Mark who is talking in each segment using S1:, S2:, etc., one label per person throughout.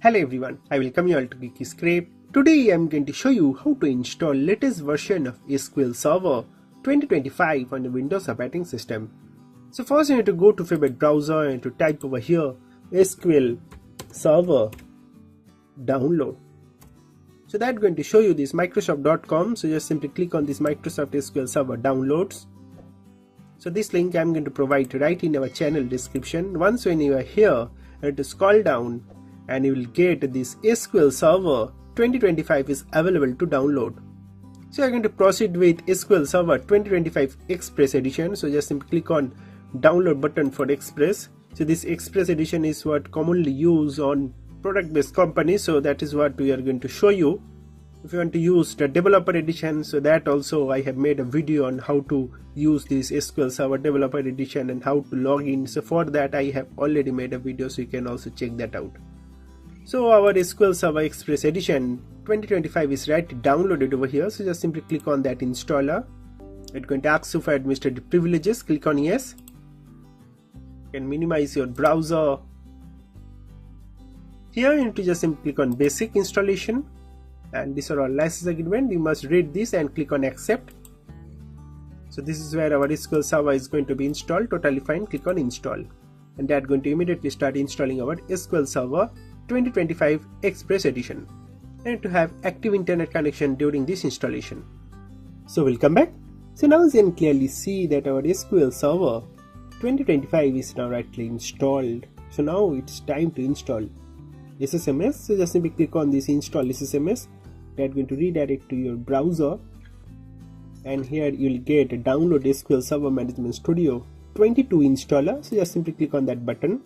S1: Hello everyone, I welcome you all to Geeky Scrape. Today I am going to show you how to install latest version of SQL Server 2025 on the Windows operating system. So first you need to go to favorite browser and to type over here SQL Server download. So that's going to show you this Microsoft.com. So just simply click on this Microsoft SQL Server downloads. So this link I am going to provide right in our channel description. Once when you are here, you have to scroll down and you will get this SQL Server 2025 is available to download. So you are going to proceed with SQL Server 2025 Express Edition. So just simply click on download button for Express. So this Express Edition is what commonly used on product based companies. So that is what we are going to show you. If you want to use the developer edition, so that also I have made a video on how to use this SQL Server developer edition and how to log in. So for that I have already made a video, so you can also check that out. So our SQL Server Express Edition 2025 is right downloaded over here. So just simply click on that installer. It's going to ask you for administrative privileges. Click on yes. You can minimize your browser. Here you need to just simply click on basic installation. And these are our license agreement. You must read this and click on accept. So this is where our SQL Server is going to be installed. Totally fine. Click on install. And that's going to immediately start installing our SQL Server 2025 Express Edition, and to have active internet connection during this installation. So welcome back. So now you can clearly see that our SQL Server 2025 is now rightly installed. So now it's time to install SSMS. So just simply click on this install SSMS. That's going to redirect to your browser, and here you will get a download SQL Server Management Studio 22 installer. So just simply click on that button,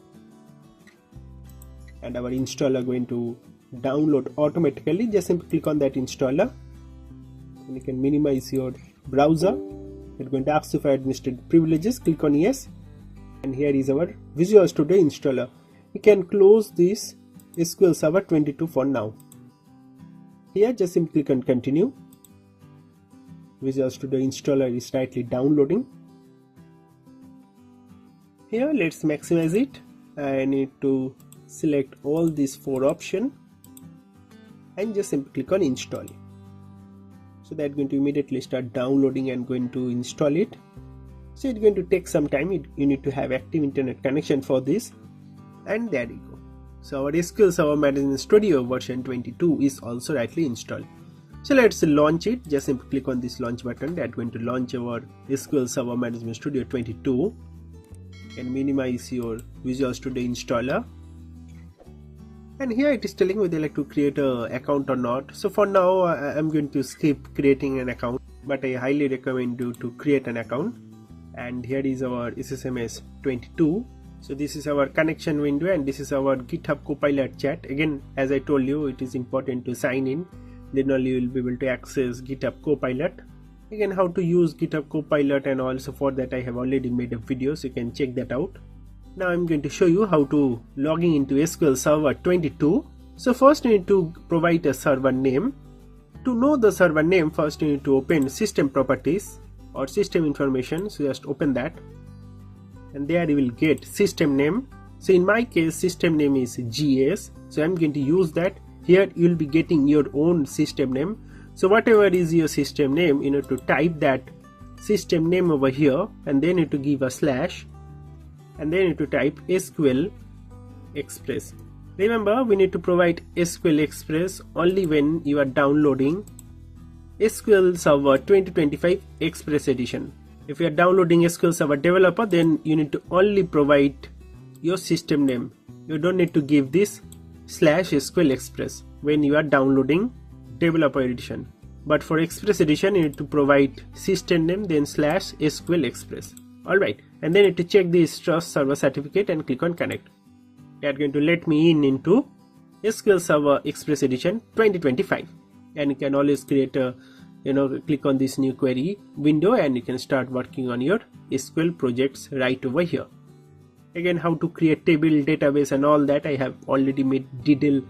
S1: and our installer going to download automatically. Just simply click on that installer, and you can minimize your browser. It's going to ask you for administrative privileges. Click on yes, and here is our Visual Studio installer. You can close this SQL Server 22 for now. Here just simply click on continue. Visual Studio installer is rightly downloading. Here let's maximize it. I need to select all these 4 options and just simply click on install. So that's going to immediately start downloading and going to install it. So it's going to take some time. You need to have active internet connection for this, and there you go. So our SQL Server Management Studio version 22 is also rightly installed. So let's launch it. Just simply click on this launch button. That's going to launch our SQL Server Management Studio 22. And minimize your Visual Studio installer. And here it is telling whether you like to create an account or not. So for now I'm going to skip creating an account, but I highly recommend you to create an account. And here is our SSMS 22. So this is our connection window, and this is our GitHub Copilot chat. Again, as I told you, it is important to sign in, then only you will be able to access GitHub Copilot. Again, how to use GitHub Copilot and also for that I have already made a video, so you can check that out. Now I'm going to show you how to logging into SQL Server 22. So first you need to provide a server name. To know the server name, first you need to open system properties or system information. So just open that, and there you will get system name. So in my case system name is GS, so I'm going to use that. Here you will be getting your own system name. So whatever is your system name, you need to type that system name over here, and then you need to give a slash, and then you need to type SQL Express. Remember, we need to provide SQL Express only when you are downloading SQL Server 2025 Express Edition. If you are downloading SQL Server Developer, then you need to only provide your system name. You don't need to give this slash SQL Express when you are downloading Developer Edition. But for Express Edition, you need to provide system name, then slash SQL Express. Alright, and then you need to check this Trust Server Certificate and click on Connect. That's going to let me in into SQL Server Express Edition 2025. And you can always create a, click on this new query window, and you can start working on your SQL projects right over here. Again, how to create table, database and all that, I have already made detailed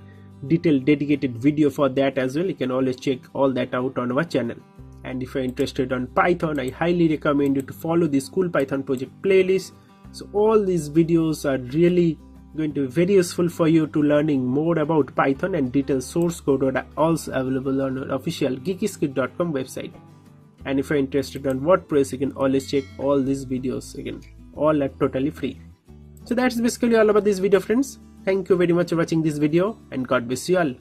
S1: dedicated video for that as well. You can always check all that out on our channel. And if you're interested on Python, I highly recommend you to follow the School Python project playlist. So all these videos are really going to be very useful for you to learning more about Python, and detailed source code are also available on our official geekyskit.com website. And if you're interested on WordPress, you can always check all these videos again. All are totally free. So that's basically all about this video, friends. Thank you very much for watching this video, and God bless you all.